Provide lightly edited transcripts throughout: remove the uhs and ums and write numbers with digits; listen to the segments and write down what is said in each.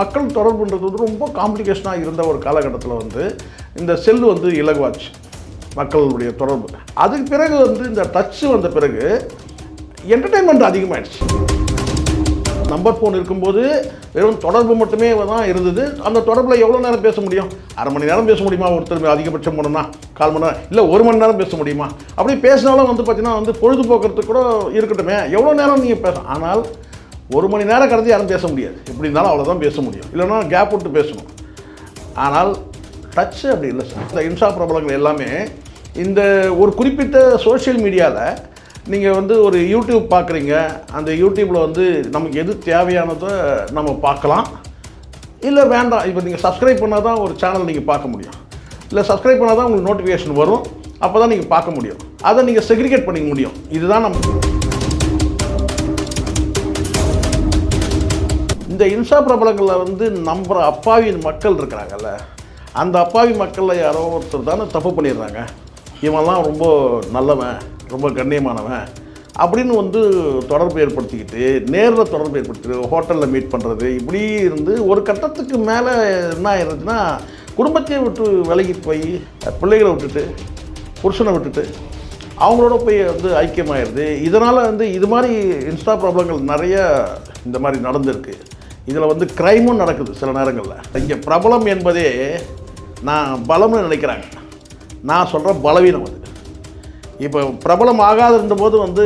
மக்கள் தொடர்புன்றது வந்து ரொம்ப காம்ப்ளிகேஷனாக இருந்த ஒரு காலகட்டத்தில் வந்து இந்த செல்லு வந்து இலகுவாச்சு மக்களுடைய தொடர்பு. அதுக்கு பிறகு வந்து இந்த டச்சு வந்த பிறகு என்டர்டெயின்மெண்ட் அதிகமாகிடுச்சு. நம்பர் ஃபோன் இருக்கும்போது வெறும் தொடர்பு மட்டுமே தான் இருந்தது. அந்த தொடர்பில் எவ்வளோ நேரம் பேச முடியும்? அரை மணி நேரம் பேச முடியுமா? ஒருத்தர் அதிகபட்சம் போனோம்னா 1/4 மணி நேரம், இல்லை 1 மணி நேரம் பேச முடியுமா? அப்படி பேசினாலும் வந்து பார்த்தீங்கன்னா வந்து பொழுதுபோக்குறதுக்கு கூட இருக்கட்டுமே, எவ்வளோ நேரம் நீங்கள் பேச. ஆனால் 1 மணி நேரம் கடந்து யாரும் பேச முடியாது. எப்படி இருந்தாலும் அவ்வளோதான் பேச முடியும், இல்லைன்னா கேப் விட்டு பேசணும். ஆனால் டச்சு அப்படி இல்லை சார். இந்த இன்ஸ்டா பிரபலங்கள் எல்லாமே இந்த ஒரு குறிப்பிட்ட சோஷியல் மீடியாவில் நீங்கள் வந்து ஒரு யூடியூப் பார்க்குறீங்க, அந்த யூடியூப்பில் வந்து நமக்கு எது தேவையானதை நம்ம பார்க்கலாம், இல்லை வேண்டாம். இப்போ நீங்கள் சப்ஸ்கிரைப் பண்ணால் தான் ஒரு சேனல் நீங்கள் பார்க்க முடியும், இல்லை சப்ஸ்கிரைப் பண்ணால் தான் உங்களுக்கு நோட்டிஃபிகேஷன் வரும், அப்போ தான் நீங்கள் பார்க்க முடியும். அதை நீங்கள் செக்ரிகேட் பண்ணிக்க முடியும். இதுதான் நம்ம இந்த இன்ஸ்டா பிரபலங்களில் வந்து நம்புகிற அப்பாவி மக்கள் இருக்கிறாங்கல்ல, அந்த அப்பாவி மக்களில் யாரோ ஒருத்தர் தானே தப்பு பண்ணிடுறாங்க. இவன்லாம் ரொம்ப நல்லவன், ரொம்ப கண்ணியமானவன் அப்படின்னு வந்து தொடர்பு ஏற்படுத்திக்கிட்டு, நேரில் தொடர்பு ஏற்படுத்திட்டு ஹோட்டலில் மீட் பண்ணுறது, இப்படி இருந்து ஒரு கட்டத்துக்கு மேலே என்ன ஆயிடுச்சுன்னா, குடும்பத்தையே விட்டு விலகி போய் பிள்ளைகளை விட்டுட்டு புருஷனை விட்டுட்டு அவங்களோட போய் வந்து ஐக்கியமாகிடுது. இதனால் வந்து இது மாதிரி இன்ஸ்டா பிரபலங்கள் நிறைய இந்த மாதிரி நடந்திருக்கு. இதில் வந்து க்ரைமும் நடக்குது சில நேரங்களில். இங்கே பிரபலம் என்பதே நான் பலம்னு நினைக்கிறாங்க. நான் சொல்கிற பலவீனம் அது. இப்போ பிரபலம் ஆகாது இருந்தபோது வந்து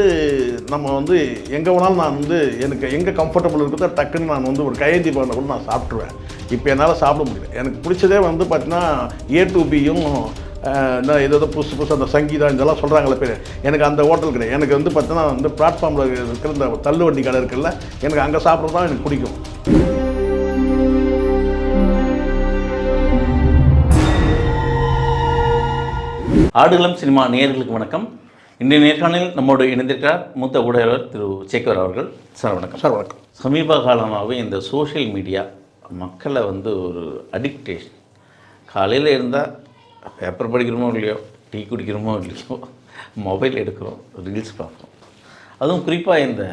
நம்ம வந்து எங்கே வேணாலும் நான் வந்து எனக்கு எங்கே கம்ஃபர்டபுள் இருக்குதோ டக்குன்னு நான் வந்து ஒரு கையேந்தி பண்ண கூட நான் சாப்பிட்ருவேன். இப்போ என்னால் சாப்பிட முடியல. எனக்கு பிடிச்சதே வந்து பார்த்தீங்கன்னா A2Bயும் ஏதோ புதுசு அந்த சங்கீதா இதெல்லாம் சொல்கிறாங்களே பேர். எனக்கு அந்த ஹோட்டல் கிடையாது. எனக்கு வந்து பார்த்தீங்கன்னா வந்து பிளாட்ஃபார்மில் இருக்கிற இந்த தள்ளு வண்டி கடை இருக்குல்ல, எனக்கு அங்கே சாப்பிட்றது தான் எனக்கு பிடிக்கும். ஆடுகளம் சினிமா நேயர்களுக்கு வணக்கம். இன்றைய நேர்காணலில் நம்மோடு இணைந்திருக்கிறார் மூத்த ஊடகர் திரு சேகர் அவர்கள். சார் வணக்கம். சார் வணக்கம். சமீப காலமாகவே இந்த சோஷியல் மீடியா மக்களை வந்து ஒரு அடிக்டேஷன். காலையில் இருந்தால் பேப்பர் படிக்கிறோமோ இல்லையோ, டீ குடிக்கிறோமோ இல்லையோ, மொபைல் எடுக்கிறோம், ரீல்ஸ் பார்க்குறோம். அதுவும் குறிப்பாக இந்த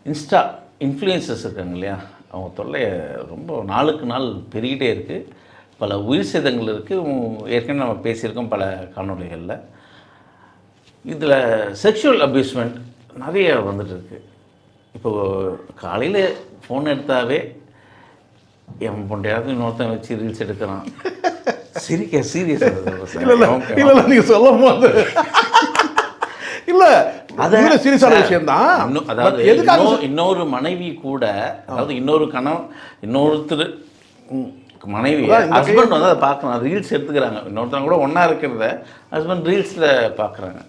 இன்ஸ்டா இன்ஃப்ளூயன்சர்ஸ் இருக்காங்க இல்லையா, அவங்க தொல்லை ரொம்ப நாளுக்கு நாள் பெருகிட்டே இருக்குது. பல உயிர் சேதங்கள் இருக்குது. ஏற்கனவே நம்ம பேசியிருக்கோம் பல காணொலிகளில். இதில் செக்ஷுவல் அப்யூஸ்மெண்ட் நிறைய வந்துட்டு இருக்குது. இப்போது காலையில் ஃபோன் எடுத்தாவே என் பொண்டையாவது இன்னொருத்தன் வச்சு ரீல்ஸ் எடுக்கிறான். சீரியஸ் இல்லை நீங்கள் சொல்லும் போது இல்லை அது சீரியஸான விஷயம் தான். அதாவது இன்னொரு மனைவி கூட, அதாவது இன்னொருத்தர் மனைவி ஹஸ்பண்ட் வந்து அதை பார்க்குறாங்க, ரீல்ஸ் எடுத்துக்கிறாங்க. இன்னொருத்தவங்க கூட ஒன்றா இருக்கிறத ஹஸ்பண்ட் ரீல்ஸில் பார்க்குறாங்க.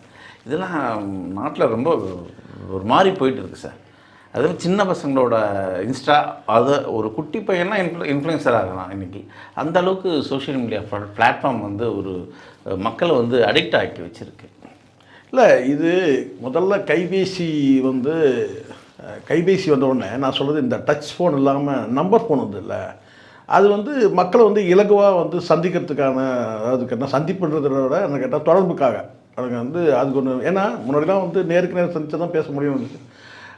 இதெல்லாம் நாட்டில் ரொம்ப ஒரு மாதிரி போயிட்டு இருக்குது சார். அதுவும் சின்ன பசங்களோட இன்ஸ்டா, அதை ஒரு குட்டி பையன்லாம் இன்ஃப்ளூயன்சர் ஆகலாம் இன்றைக்கி. அந்த அளவுக்கு சோஷியல் மீடியா பிளாட்ஃபார்ம் வந்து ஒரு மக்களை வந்து அடிக்ட் ஆக்கி வச்சுருக்கு. இல்லை, இது முதல்ல கைபேசி வந்த உடனே நான் சொல்கிறது, இந்த டச் ஃபோன் இல்லாமல் நம்பர் ஃபோன் வந்து இல்லை, அது வந்து மக்களை வந்து இலகுவாக வந்து சந்திக்கிறதுக்கான, அதுக்கு என்ன சந்திப்புன்றதை விட என்ன கேட்டால் தொடர்புக்காக எனக்கு வந்து அதுக்கு ஒன்று. ஏன்னா முன்னாடிலாம் வந்து நேருக்கு நேரம் சந்தித்து தான் பேச முடியும் இருந்துச்சு.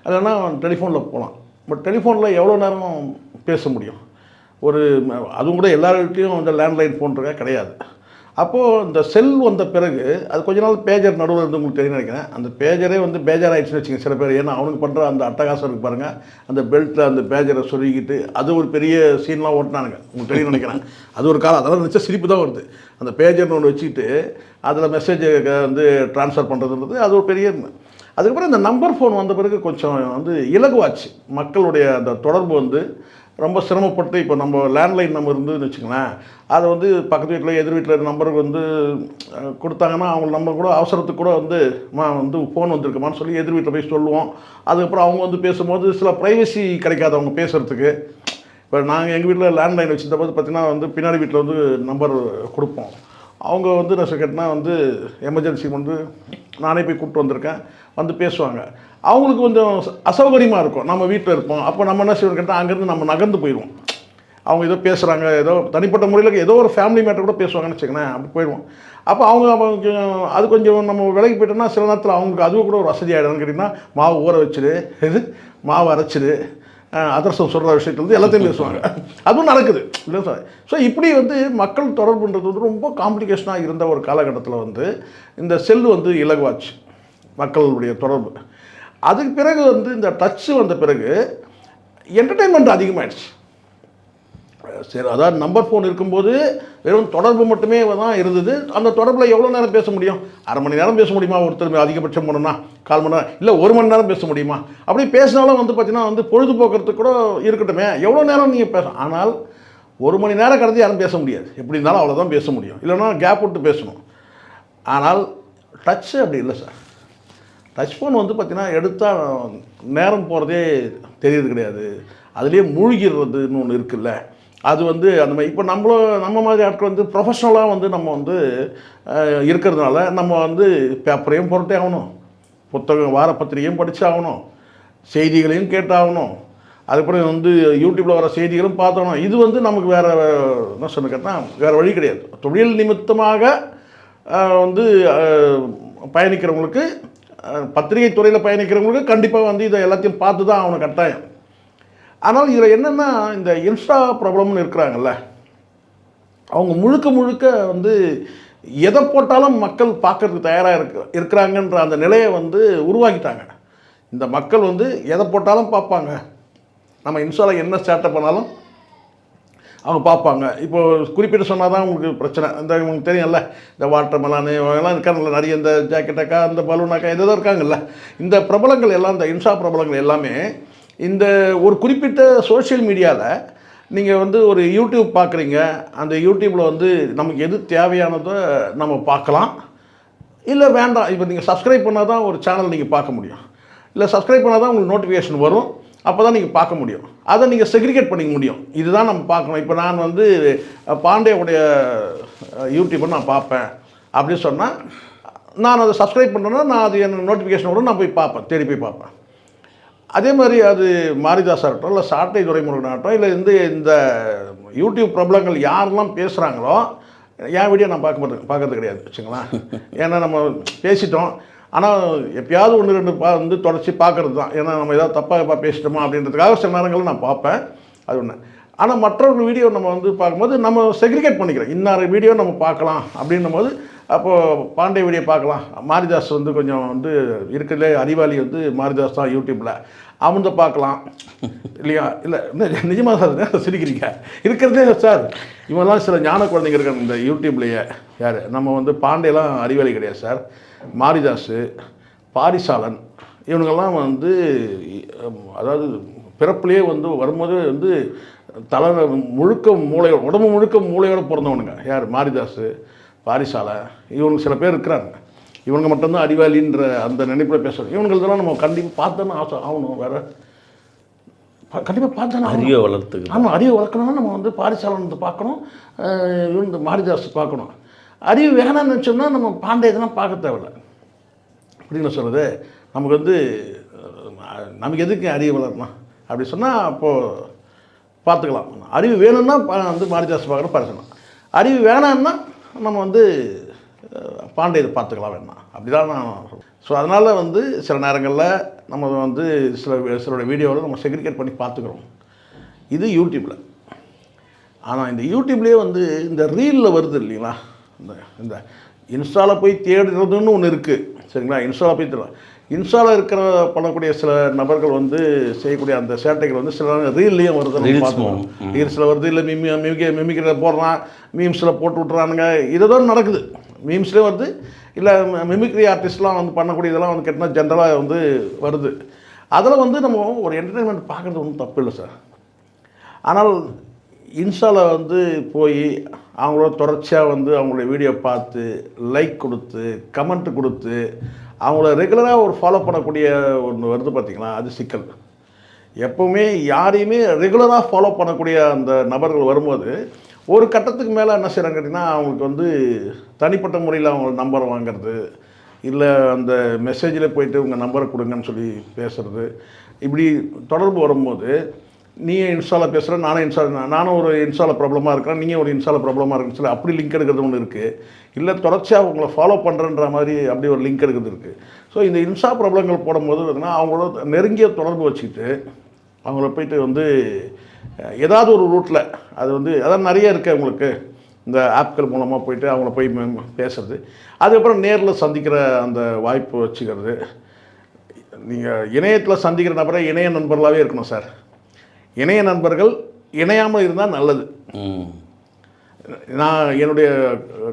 இல்லைன்னா டெலிஃபோனில் போகலாம். பட் டெலிஃபோனில் எவ்வளோ நேரம் பேச முடியும்? அதுவும் கூட எல்லார்கிட்டையும் இந்த லேண்ட்லைன் ஃபோன் கிடையாது. அப்போது இந்த செல் வந்த பிறகு அது கொஞ்ச நாள் பேஜர் நடுவில் இருந்து உங்களுக்கு தெரியும் நினைக்கிறேன். அந்த பேஜரே வந்து பேஜர் ஆகிடுச்சுன்னு வச்சுங்க சில பேர். ஏன்னா அவனுக்கு பண்ணுற அந்த அட்டகாசம் இருக்குது பாருங்கள், அந்த பெல்ட்டில் அந்த பேஜரை சொருகிக்கிட்டு அது ஒரு பெரிய சீன்லாம் ஓட்டினானுங்க, உங்களுக்கு தெரியும் நினைக்கிறேன். அது ஒரு காலம், அதெல்லாம் நினச்சா சிரிப்பு தான் வருது. அந்த பேஜர்னு ஒன்று வச்சுக்கிட்டு அதில் மெசேஜை வந்து ட்ரான்ஸ்ஃபர் பண்ணுறதுன்றது அது ஒரு பெரிய. அதுக்கப்புறம் இந்த நம்பர் ஃபோன் வந்த பிறகு கொஞ்சம் வந்து இலகுவாச்சு. மக்களுடைய அந்த தொடர்பு வந்து ரொம்ப சிரமப்பட்டு, இப்போ நம்ம லேண்ட்லைன் நம்பர் இருந்துன்னு வச்சுங்களேன், அதை வந்து பக்கத்து வீட்டில் எதிர் வீட்டில் நம்பருக்கு வந்து கொடுத்தாங்கன்னா அவங்க நம்பர் கூட அவசரத்துக்கு கூட வந்து வந்து ஃபோன் வந்திருக்குமான்னு சொல்லி எதிர் வீட்டில் போய் சொல்லுவோம். அதுக்கப்புறம் அவங்க வந்து பேசும்போது சில ப்ரைவசி கிடைக்காது அவங்க பேசுகிறதுக்கு. இப்போ நாங்கள் எங்கள் வீட்டில் லேண்ட்லைன் வச்சுருந்த போது பார்த்திங்கன்னா வந்து பின்னாடி வீட்டில் வந்து நம்பர் கொடுப்போம். அவங்க வந்து நான் கேட்டால் வந்து எமர்ஜென்சி வந்து நானே போய் கூப்பிட்டு வந்திருக்கேன், வந்து பேசுவாங்க. அவங்களுக்கு கொஞ்சம் அசௌகரியமாக இருக்கும். நம்ம வீட்டில் இருப்போம், அப்போ நம்ம என்ன செய்வோம் கேட்டால் அங்கேருந்து நம்ம நகர்ந்து போயிடுவோம். அவங்க ஏதோ பேசுகிறாங்க, ஏதோ தனிப்பட்ட முறையில் ஏதோ ஒரு ஃபேமிலி மேட்டர் கூட பேசுவாங்கன்னு வச்சுக்கோங்களேன், அப்படி போயிடுவோம். அப்போ அவங்க அது கொஞ்சம் நம்ம விலகி போய்ட்டோம்னா சில நேரத்தில் அவங்களுக்கு அதுவும் கூட ஒரு வசதி ஆகிடும்னு கேட்டிங்கன்னா, மாவு ஊற வச்சுரு, மாவு அரைச்சிடு, அதர்சம் சொல்கிற விஷயத்துலேருந்து எல்லாத்தையும் பேசுவாங்க. அதுவும் நடக்குது இல்லை சார். ஸோ இப்படி வந்து மக்கள் தொடர்புன்றது வந்து ரொம்ப காம்ப்ளிகேஷனாக இருந்த ஒரு காலகட்டத்தில் வந்து இந்த செல்லு வந்து இலகுவாச்சு மக்களுடைய தொடர்பு. அதுக்கு பிறகு வந்து இந்த டச்சு வந்த பிறகு என்டர்டெயின்மெண்ட் அதிகமாகிடுச்சு. சரி, அதாவது நம்பர் ஃபோன் இருக்கும்போது வெறும் தொடர்பு மட்டுமே தான் இருந்தது. அந்த தொடர்பில் எவ்வளோ நேரம் பேச முடியும்? அரை மணி நேரம் பேச முடியுமா ஒருத்தர்? அதிகபட்சம் போனோம்னா 1/4 மணி நேரம், இல்லை 1 மணி நேரம் பேச முடியுமா? அப்படி பேசினாலும் வந்து பார்த்தீங்கன்னா வந்து பொழுதுபோக்குறதுக்கு கூட இருக்கட்டுமே, எவ்வளோ நேரம் நீங்கள் பேசணும். ஆனால் 1 மணி நேரம் கடந்து யாரும் பேச முடியாது. எப்படி இருந்தாலும் அவ்வளோதான் பேச முடியும், இல்லைன்னா கேப் விட்டு பேசணும். ஆனால் டச்சு அப்படி இல்லை சார். டச் ஃபோன் வந்து பார்த்திங்கன்னா எடுத்தால் நேரம் போகிறதே தெரியறது கிடையாது. அதுலேயே மூழ்கிடுறதுன்னு ஒன்று இருக்குல்ல, அது வந்து அந்த மாதிரி. இப்போ நம்ம மாதிரி ஆட்கள் வந்து ப்ரொஃபஷ்னலாக வந்து நம்ம வந்து இருக்கிறதுனால நம்ம வந்து பேப்பரையும் பொருட்டே ஆகணும், புத்தகம் வார பத்திரிகையும் படித்து ஆகணும், செய்திகளையும் கேட்டாகணும், அதுக்கப்புறம் வந்து யூடியூப்பில் வர செய்திகளும் பார்த்தோம். இது வந்து நமக்கு வேறு என்ன சொன்ன கேட்டால் வேறு வழி கிடையாது. தொழில் நிமித்தமாக வந்து பயணிக்கிறவங்களுக்கு, பத்திரிகை துறையில் பயணிக்கிறவங்களுக்கு கண்டிப்பாக வந்து இதை எல்லாத்தையும் பார்த்து தான் ஆகணும் கட்டாயம். ஆனால் இதில் என்னென்னா, இந்த இன்ஸ்டா ப்ராப்ளம்னு இருக்கிறாங்கல்ல, அவங்க முழுக்க வந்து எதை போட்டாலும் மக்கள் பார்க்கறதுக்கு தயாராக இருக்கிறாங்கன்ற அந்த நிலையை வந்து உருவாக்கிட்டாங்க. இந்த மக்கள் வந்து எதை போட்டாலும் பார்ப்பாங்க. நம்ம இன்ஸ்டாவில் என்ன சேட்டை பண்ணாலும் அவங்க பார்ப்பாங்க. இப்போது குறிப்பிட்டு சொன்னால் தான் உங்களுக்கு பிரச்சனை. இந்த உங்களுக்கு தெரியும்ல, இந்த வாட்டர் மெலானு எல்லாம் இருக்காங்கல்ல, நிறைய இந்த ஜாக்கெட்டாக்கா, இந்த பலூனாக்கா, எதோ இருக்காங்கல்ல, இந்த பிரபலங்கள் எல்லாம், இந்த இன்ஸ்டா பிரபலங்கள் எல்லாமே இந்த ஒரு குறிப்பிட்ட சோஷியல் மீடியாவில் நீங்கள் வந்து ஒரு யூடியூப் பார்க்குறீங்க, அந்த யூடியூப்பில் வந்து நமக்கு எது தேவையானதோ நம்ம பார்க்கலாம், இல்லை வேண்டாம். இப்போ நீங்கள் சப்ஸ்கிரைப் பண்ணால் தான் ஒரு சேனல் நீங்கள் பார்க்க முடியும், இல்லை சப்ஸ்கிரைப் பண்ணால் தான் உங்களுக்கு நோட்டிஃபிகேஷன் வரும், அப்போ தான் நீங்கள் பார்க்க முடியும். அதை நீங்கள் செக்ரிகேட் பண்ணிக்க முடியும். இதுதான் நம்ம பார்க்கணும். இப்போ நான் வந்து பாண்டேவுடைய யூடியூப்பை நான் பார்ப்பேன் அப்படின்னு சொன்னால், நான் அதை சப்ஸ்கிரைப் பண்ணேன்னா நான் அது என்ன நோட்டிஃபிகேஷன் வரும், நான் போய் பார்ப்பேன், தேடி போய் பார்ப்பேன். அதே மாதிரி அது மாரிதாஸாக இருக்கட்டும், இல்லை சாட்டை துரைமுருகன் ஆகட்டும், இல்லை இந்த யூடியூப் பிரபலங்கள் யாரெல்லாம் பேசுகிறாங்களோ, என் வீடியோ நான் பார்க்கறது கிடையாது வச்சுங்களேன். ஏன்னா நம்ம பேசிட்டோம். ஆனால் எப்பயாவது 1-2 வந்து தொடர்ச்சி பார்க்குறது தான். ஏன்னா நம்ம ஏதாவது தப்பாக பேசிட்டோமா அப்படின்றதுக்காக சில நேரங்களில் நான் பார்ப்பேன், அது ஒன்று. ஆனால் மற்றவர்கள் வீடியோ நம்ம வந்து பார்க்கும்போது நம்ம செக்ரிகேட் பண்ணிக்கிறோம். இன்னொரு வீடியோ நம்ம பார்க்கலாம் அப்படின்னும் போது, அப்போது பாண்டே வீடியோ பார்க்கலாம். மாரிதாஸ் வந்து கொஞ்சம் வந்து இருக்கிறதுலே அறிவாளி வந்து மாரிதாஸ் தான் யூடியூப்பில், அவன் தான் பார்க்கலாம் இல்லையா? இல்லை நிஜமாக சார் சிரிக்கிறீங்க இருக்கிறதே சார். இவங்கெல்லாம் சில ஞான குழந்தைங்க இருக்காங்க இந்த யூடியூப்லேயே. யார்? நம்ம வந்து பாண்டேலாம் அறிவாளி கிடையாது சார். மாரிதாஸு, பாரிசாலன், இவனுங்கெல்லாம் வந்து அதாவது பிறப்புலேயே வந்து வரும்போது வந்து தலை முழுக்க மூளையோட, உடம்பு முழுக்க மூளையோடு பிறந்தவனுங்க. யார்? மாரிதாஸு, பாரிசாலை, இவனுக்கு சில பேர் இருக்கிறாங்க. இவனுங்க மட்டும்தான் அறிவாளின்ற அந்த நினைப்பில் பேசுகிறோம். இவனுங்களெல்லாம் நம்ம கண்டிப்பாக பார்த்தோன்னு ஆசை ஆகணும். வேறு கண்டிப்பாக பார்த்தோன்னா அறிவை வளர்த்துக்கு. ஆமாம், அறிவை வளர்க்கணும்னா நம்ம வந்து பாரிசாலன் வந்து பார்க்கணும், இவன் மாரிதாஸ் பார்க்கணும். அறிவு வேணாம்னு நினச்சோம்னா நம்ம பாண்டே இதெல்லாம் பார்க்க தேவையில்லை. அப்படின்னு சொல்கிறது நமக்கு வந்து நமக்கு எதுக்கு அறிவு வளரணும் அப்படி சொன்னால் அப்போது பார்த்துக்கலாம். அறிவு வேணும்னா வந்து மாரிதாஸ் பார்க்குற பாரிசாலன், அறிவு வேணாம்னா நம்ம வந்து பாண்டே இதை பார்த்துக்கலாம் வேணாம், அப்படி தான் நான். ஸோ அதனால் வந்து சில நேரங்களில் நம்ம வந்து சிலோட வீடியோவில் நம்ம செக்ரிகேட் பண்ணி பார்த்துக்கிறோம். இது யூடியூப்பில். ஆனால் இந்த யூடியூப்லேயே வந்து இந்த ரீலில் வருது இல்லைங்களா, இந்த இன்ஸ்டாவில் போய் தேடுறதுன்னு ஒன்று இருக்குது சரிங்களா. இன்ஸ்டாவில் போய் தேடலாம். இன்ஸ்டாவில் இருக்கிற பண்ணக்கூடிய சில நபர்கள் வந்து செய்யக்கூடிய அந்த சேட்டைகள் வந்து சில ரீல்லையும் வருது, பார்த்துக்கோம். ரீல்ஸில் வருது, இல்லை மிமிக்கிற போடுறான், மீம்ஸில் போட்டு விட்றானுங்க, இதுதான் நடக்குது. மீம்ஸ்லேயும் வருது, இல்லை மிமிக்ரி ஆர்டிஸ்ட்லாம் வந்து பண்ணக்கூடிய இதெல்லாம் வந்து கேட்டால் ஜென்ரலாக வந்து வருது. அதில் வந்து நம்ம ஒரு என்டர்டெயின்மெண்ட் பார்க்குறது ஒன்றும் தப்பு இல்லை சார். ஆனால் இன்ஸ்டாவில் வந்து போய் அவங்களோட தொடர்ச்சியாக வந்து அவங்களுடைய வீடியோ பார்த்து லைக் கொடுத்து கமெண்ட் கொடுத்து அவங்கள ரெகுலராக ஒரு ஃபாலோ பண்ணக்கூடிய ஒன்று வருது பார்த்திங்களா, அது சிக்கல். எப்போவுமே யாரையுமே ரெகுலராக ஃபாலோ பண்ணக்கூடிய அந்த நபர்கள் வரும்போது ஒரு கட்டத்துக்கு மேலே என்ன செய்கிறாங்க கேட்டிங்கன்னா, அவங்களுக்கு வந்து தனிப்பட்ட முறையில் அவங்க நம்பரை வாங்கிறது, இல்லை அந்த மெசேஜில் போய்ட்டு உங்கள் நம்பரை கொடுங்கன்னு சொல்லி பேசுகிறது, இப்படி தொடர்பு வரும்போது நீயே இன்ஸ்டாவில் பேசுகிற, நானும் ஒரு இன்ஸ்டாவில் ப்ராப்ளமாக இருக்கிறேன், நீங்கள் ஒரு இன்ஸ்டாவில் ப்ராப்ளமாக இருக்குன்னு சொல்லி அப்படி லிங்க் எடுக்கிறது ஒன்று இருக்குது. இல்லை தொடர்ச்சியாக உங்களை ஃபாலோ பண்ணுறன்ற மாதிரி அப்படி ஒரு லிங்க் எடுக்கிறது இருக்குது. ஸோ இந்த இன்ஸ்டா ப்ராப்ளங்கள் போடும்போது பார்த்திங்கன்னா அவங்களோட நெருங்கிய தொடர்பு வச்சுக்கிட்டு அவங்கள போயிட்டு வந்து ஏதாவது ஒரு ரூட்டில் அது வந்து அதான் நிறைய இருக்குது உங்களுக்கு இந்த ஆப்கள் மூலமாக போயிட்டு அவங்கள போய் பேசுறது, அதுக்கப்புறம் நேரில் சந்திக்கிற அந்த வாய்ப்பு வச்சுக்கிறது. நீங்கள் இணையத்தில் சந்திக்கிற நபரை இணைய நண்பர்களாகவே இருக்கணும் சார். இணைய நண்பர்கள் இணையாமல் இருந்தால் நல்லது. நான் என்னுடைய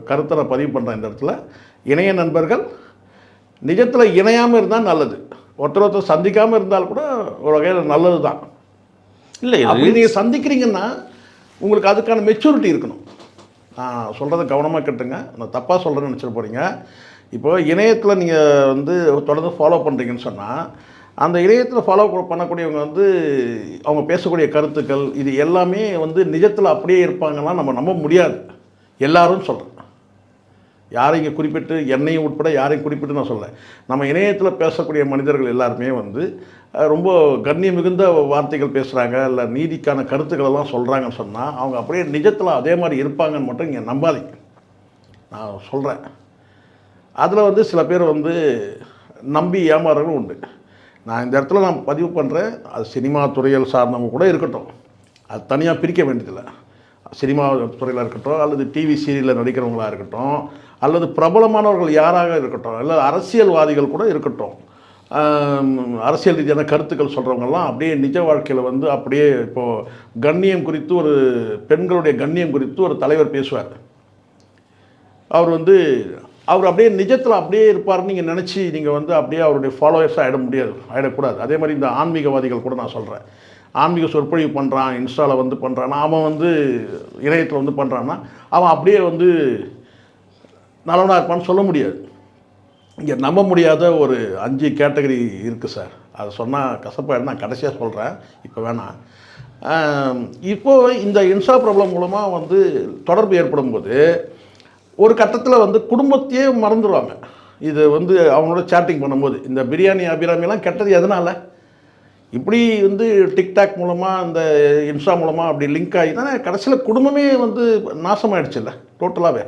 கருத்தை நான் பதிவு பண்ணுறேன் இந்த இடத்துல. இணைய நண்பர்கள் நிஜத்தில் இணையாமல் இருந்தால் நல்லது. ஒருத்தர் சந்திக்காமல் இருந்தால் கூட ஒரு வகையில் நல்லது தான். இல்லை, அப்படி நீங்கள் சந்திக்கிறீங்கன்னா உங்களுக்கு அதுக்கான மெச்சூரிட்டி இருக்கணும். நான் சொல்கிறத கவனமாக கேட்டுங்க, நான் தப்பாக சொல்கிறேன்னு நினச்சிட்டு போகிறீங்க. இப்போ இணையத்தில் நீங்கள் வந்து தொடர்ந்து ஃபாலோ பண்ணுறீங்கன்னு சொன்னால், அந்த இணையத்தில் ஃபாலோ பண்ணக்கூடியவங்க வந்து அவங்க பேசக்கூடிய கருத்துக்கள் இது எல்லாமே வந்து நிஜத்தில் அப்படியே இருப்பாங்கன்னா நம்ம நம்ப முடியாது. எல்லாரும் சொல்கிறேன், யாரையும் இங்கே குறிப்பிட்டு என்னையும் உட்பட யாரையும் குறிப்பிட்டு நான் சொல்ல. நம்ம இணையத்தில் பேசக்கூடிய மனிதர்கள் எல்லாருமே வந்து ரொம்ப கண்ணியம் மிகுந்த வார்த்தைகள் பேசுகிறாங்க, இல்லை நீதிக்கான கருத்துக்களெல்லாம் சொல்கிறாங்கன்னு சொன்னால் அவங்க அப்படியே நிஜத்தில் அதே மாதிரி இருப்பாங்கன்னு மட்டும் நீங்கள் நம்பாதீங்க. நான் சொல்கிறேன், அதில் வந்து சில பேர் வந்து நம்பி ஏமாறவங்களும் உண்டு. நான் இந்த இடத்துல நான் பதிவு பண்ணுறேன், அது சினிமா துறையில் சார்ந்தவங்க கூட இருக்கட்டும், அது தனியாக பிரிக்க வேண்டியதில்லை. சினிமா துறையில் இருக்கட்டும், அல்லது டிவி சீரியலில் நடிக்கிறவங்களாக இருக்கட்டும், அல்லது பிரபலமானவர்கள் யாராக இருக்கட்டும், இல்லை அரசியல்வாதிகள் கூட இருக்கட்டும், அரசியல் ரீதியான கருத்துக்கள் சொல்கிறவங்கெல்லாம் அப்படியே நிஜ வாழ்க்கையில் வந்து அப்படியே இப்போது கண்ணியம் குறித்து ஒரு பெண்களுடைய கண்ணியம் குறித்து ஒரு தலைவர் பேசுவார். அவர் அப்படியே நிஜத்தில் அப்படியே இருப்பார்னு நீங்கள் நினச்சி நீங்கள் வந்து அப்படியே அவருடைய ஃபாலோவர்ஸாக ஆகிடக்கூடாது. அதே மாதிரி இந்த ஆன்மீகவாதிகள் கூட நான் சொல்கிறேன், ஆன்மீக சொற்பொழிவு பண்ணுறான், இன்ஸ்டாவில் வந்து பண்ணுறான்னா, அவன் வந்து இணையத்தில் வந்து பண்ணுறான்னா அவன் அப்படியே வந்து நல்லவனாக இருப்பான்னு சொல்ல முடியாது. இங்கே நம்ப முடியாத ஒரு 5 கேட்டகரி இருக்குது சார். அதை சொன்னால் கசப்பாயிடும், நான் கடைசியாக சொல்கிறேன், இப்போ வேணாம். இப்போது இந்த இன்ஸ்டா ப்ராப்ளம் மூலமாக வந்து தொடர்பு ஏற்படும் போது ஒரு கட்டத்தில் வந்து குடும்பத்தையே மறந்துடுவாங்க. இது வந்து அவங்களோட சேட்டிங் பண்ணும்போது இந்த பிரியாணி அபிராமிலாம் கெட்டது எதனால்? இப்படி வந்து டிக்டாக் மூலமாக இந்த இன்ஸ்டா மூலமாக அப்படி லிங்க் ஆகி தானே கடைசியில் குடும்பமே வந்து நாசமாயிடுச்சுல்ல டோட்டலாகவே.